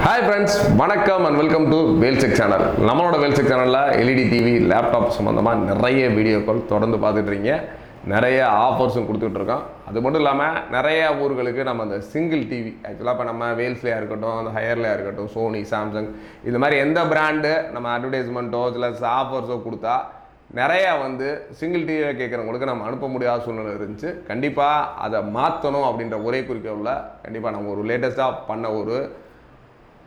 Hi friends, வணக்கம் and welcome to வேல்செக் channel. நம்மளோட வேல்செக் சேனலில் எல்இடி டிவி லேப்டாப் சம்மந்தமாக நிறைய வீடியோக்கள் தொடர்ந்து பார்த்துட்ருக்கீங்க. நிறைய ஆஃபர்ஸும் கொடுத்துட்ருக்கோம். அது மட்டும் இல்லாமல் நிறைய ஊர்களுக்கு நம்ம அந்த சிங்கிள் டிவி ஆக்சுவலாக இப்போ நம்ம வேல்ஸ்லையாக இருக்கட்டும், அந்த ஹையர்லையாக இருக்கட்டும், சோனி, சாம்சங் இது மாதிரி எந்த பிராண்டு நம்ம அட்வர்டைஸ்மெண்ட்டோ இல்லை ஆஃபர்ஸோ கொடுத்தா நிறையா சிங்கிள் டிவியை கேட்குறவங்களுக்கு நம்ம அனுப்ப முடியாத சூழ்நிலை இருந்துச்சு. கண்டிப்பாக அதை மாற்றணும் அப்படின்ற ஒரே குறிக்கோளில் கண்டிப்பாக நம்ம ஒரு லேட்டஸ்ட்டாக பண்ண ஒரு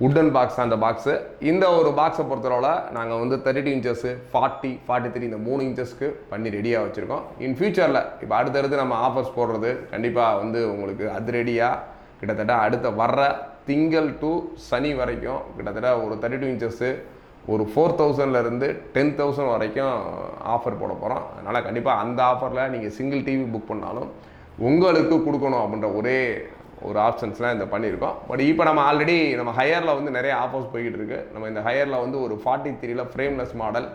உட்டன் பாக்ஸ் அந்த பாக்ஸு. இந்த ஒரு பாக்ஸை பொறுத்தளவில் நாங்கள் 32 இன்ச்சஸ் 40, 43 இந்த 3 இன்ச்சஸ்க்கு பண்ணி ரெடியாக வச்சுருக்கோம். இன் ஃபியூச்சரில் இப்போ அடுத்தடுத்து நம்ம ஆஃபர்ஸ் போடுறது கண்டிப்பாக உங்களுக்கு அது ரெடியாக கிட்டத்தட்ட அடுத்த வர்ற திங்கள் டு சனி வரைக்கும் கிட்டத்தட்ட ஒரு 32 இன்ச்சஸ்ஸு ஒரு 4000லேருந்து 10,000 வரைக்கும் ஆஃபர் போட போகிறோம். அதனால் கண்டிப்பாக அந்த ஆஃபரில் நீங்கள் சிங்கிள் டிவி புக் பண்ணாலும் உங்களுக்கு கொடுக்கணும் அப்படின்ற ஒரே ஒரு ஆப்ஷன்ஸ்லாம் இந்த பண்ணியிருக்கோம். பட் இப்போ நம்ம ஆல்ரெடி நம்ம ஹையரில் நிறைய ஆஃபர்ஸ் போய்கிட்டு இருக்குது. நம்ம இந்த ஹையரில் ஒரு 43ல் ஃப்ரேம்லெஸ் மாடல்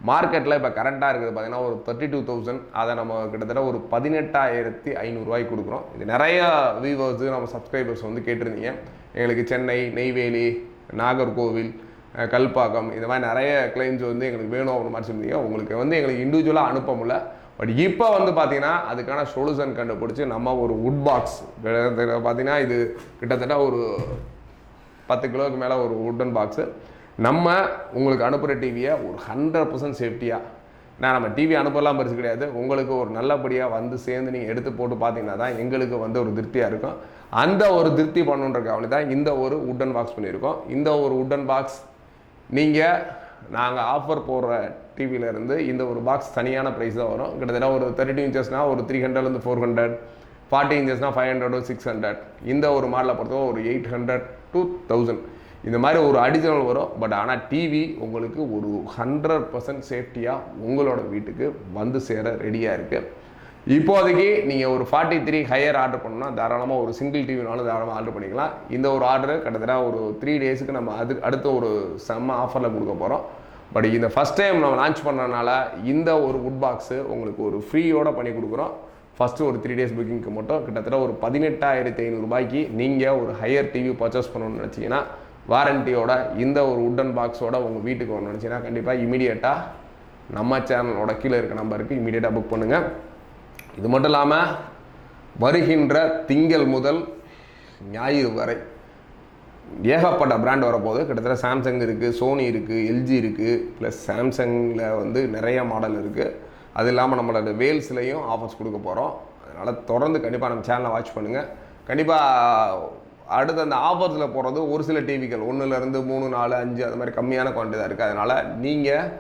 மார்க்கெட்டில் இப்போ கரண்ட்டாக இருக்குது பார்த்தீங்கன்னா ஒரு 32,000. அதை நம்ம கிட்டத்தட்ட ஒரு 18,500 கொடுக்குறோம். இது நிறைய வியூவர்ஸு நம்ம சப்ஸ்கிரைபர்ஸ் கேட்டிருந்தீங்க. எங்களுக்கு சென்னை, நெய்வேலி, நாகர்கோவில், கல்பாக்கம் இந்த மாதிரி நிறைய கிளைம்ஸ் எங்களுக்கு வேணும் அப்படின்னு மாதிரி சொல்லியிருந்தீங்க. உங்களுக்கு எங்களுக்கு இண்டிவிஜுவலாக அனுப்ப முடியல. பட் இப்போ பார்த்தீங்கன்னா அதுக்கான சொல்யூஷன் கண்டுபிடிச்சி நம்ம ஒரு உட் பாக்ஸ் பார்த்தீங்கன்னா இது கிட்டத்தட்ட ஒரு 10 கிலோவுக்கு மேலே ஒரு உட்டன் பாக்ஸு நம்ம உங்களுக்கு அனுப்புகிற டிவியை ஒரு 100% சேஃப்டியாக நம்ம டிவி அனுப்பலாம் பெருசு கிடையாது. உங்களுக்கு ஒரு நல்லபடியாக சேர்ந்து நீங்கள் எடுத்து போட்டு பார்த்தீங்கன்னா தான் எங்களுக்கு ஒரு திருப்தியாக இருக்கும். அந்த ஒரு திருப்தி பண்ணுன்றதுக்காக தான் இந்த ஒரு உட்டன் பாக்ஸ் பண்ணியிருக்கோம். இந்த ஒரு உட்டன் பாக்ஸ் நாங்கள் ஆஃபர் போடுற டிவியிலேருந்து இந்த ஒரு பாக்ஸ் தனியான ப்ரைஸ் தான் வரும். கிட்டத்தட்ட ஒரு 32 இன்ச்சஸ்னால் ஒரு 300லேருந்து 400, 40 இன்ச்சஸ்னால் 500 600, இந்த ஒரு மாடலை பொறுத்தவரை ஒரு 800 to 1000 இந்த மாதிரி ஒரு அடிஷனல் வரும். பட் ஆனால் டிவி உங்களுக்கு ஒரு 100% சேஃப்டியாக உங்களோட வீட்டுக்கு சேர ரெடியாக இருக்குது. இப்போதைக்கு நீங்கள் ஒரு 43 ஹையர் ஆர்டர் பண்ணணும்னா தாராளமாக ஒரு சிங்கிள் டிவினாலும் தாராளமாக ஆர்டர் பண்ணிக்கலாம். இந்த ஒரு ஆர்டரு கிட்டத்தட்ட ஒரு 3 டேஸுக்கு நம்ம அடுத்த ஒரு செம்ம ஆஃபரில் கொடுக்க போகிறோம். பட் இந்த ஃபஸ்ட் டைம் நம்ம லான்ச் பண்ணனால இந்த ஒரு உட் பாக்ஸு உங்களுக்கு ஒரு ஃப்ரீயோடு பண்ணி கொடுக்குறோம். ஃபஸ்ட்டு ஒரு 3 டேஸ் புக்கிங்க்கு மட்டும் கிட்டத்தட்ட ஒரு 18,500 நீங்கள் ஒரு ஹையர் டிவி பர்ச்சேஸ் பண்ணணும்னு நினச்சிங்கன்னா வாரண்டியோட இந்த ஒரு உட்டன் பாக்ஸோட உங்கள் வீட்டுக்கு வரணும்னு நினச்சிங்கன்னா கண்டிப்பாக இமீடியட்டாக நம்ம சேனலோட கீழே இருக்க நம்பருக்கு இமீடியட்டாக புக் பண்ணுங்கள். இது மட்டும் இல்லாமல் வருகின்ற திங்கள் முதல் ஞாயிறு வரை ஏகப்பட்ட பிராண்ட் வரப்போகுது. கிட்டத்தட்ட சாம்சங் இருக்குது, சோனி இருக்குது, எல்ஜி இருக்குது, ப்ளஸ் சாம்சங்கில் நிறைய மாடல் இருக்குது. அது இல்லாமல் நம்மளோட வேல்ஸ்லையும் ஆஃபர்ஸ் கொடுக்க போகிறோம். அதனால் தொடர்ந்து கண்டிப்பாக நம்ம சேனலை வாட்ச் பண்ணுங்கள். கண்டிப்பாக அடுத்து அந்த ஆஃபர்ஸில் போகிறது ஒரு சில டிவிகள் 1லேருந்து 3, 4, 5 அது மாதிரி கம்மியான குவான்டிட்டி தான் இருக்குது. அதனால் நீங்கள்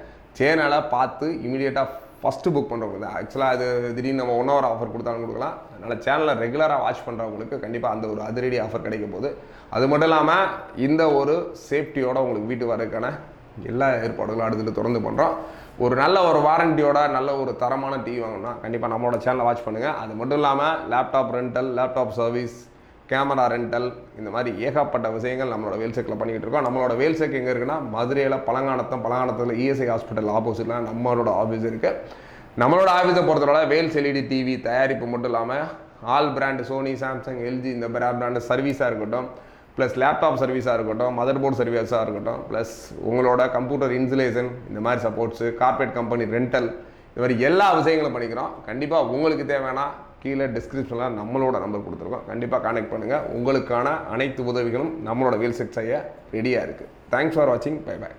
சேனலை பார்த்து இமீடியட்டாக ஃபஸ்ட்டு புக் பண்ணுறவங்க தான். ஆக்சுவலாக அது திடீர்னு நம்ம 1 hour ஆஃபர் கொடுத்தாலும் கொடுக்கலாம். அதனால் சேனலை ரெகுலராக வாட்ச் பண்ணுறவங்களுக்கு கண்டிப்பாக அந்த ஒரு அதிரடி ஆஃபர் கிடைக்க போகுது. அது மட்டும் இல்லாமல் இந்த ஒரு சேஃப்டியோட உங்களுக்கு வீட்டு வரதுக்கான எல்லா ஏற்பாடுகளும் அடுத்துட்டு தொடர்ந்து பண்ணுறோம். ஒரு நல்ல ஒரு வாரண்டியோட நல்ல ஒரு தரமான டிவி வாங்கணும்னா கண்டிப்பாக நம்மளோட சேனலை வாட்ச் பண்ணுங்கள். அது மட்டும் இல்லாமல் laptop rental, laptop service, camera rental இந்த மாதிரி ஏகப்பட்ட விஷயங்கள் நம்மளோட வேல்செக்கில் பண்ணிக்கிட்டு இருக்கோம். நம்மளோட வேல்செக் எங்கே இருக்குன்னா மதுரையில் பழங்கானத்தில் இஎஸ்ஐ ஹாஸ்பிட்டல் ஆப்போசிட்டில் நம்மளோட ஆஃபீஸ் இருக்குது. நம்மளோட ஆஃபீஸை பொறுத்தவரை வேல்ஸ் எல்இடி டிவி தயாரிப்பு மட்டும் இல்லாமல் all brand Sony, Samsung, LG இந்த பிராண்டு சர்வீஸாக இருக்கட்டும், ப்ளஸ் லேப்டாப் சர்வீஸாக இருக்கட்டும், மதர் போர்டு சர்வீஸாக இருக்கட்டும், ப்ளஸ் உங்களோட கம்ப்யூட்டர் இன்சுலேஷன் இந்த மாதிரி சப்போர்ட்ஸு, கார்பரேட் கம்பெனி ரெண்டல் இது மாதிரி எல்லா விஷயங்களும் பண்ணிக்கிறோம். கண்டிப்பாக உங்களுக்கு தேவைன்னா கீழே டிஸ்கிரிப்ஷனில் நம்மளோட நம்பர் கொடுத்துருக்கோம். கண்டிப்பாக கான்டெக்ட் பண்ணுங்கள். உங்களுக்கான அனைத்து உதவிகளும் நம்மளோட வேல்செக் செய்ய ரெடியாக இருக்குது. தேங்க்ஸ் ஃபார் வாட்சிங். Bye bye.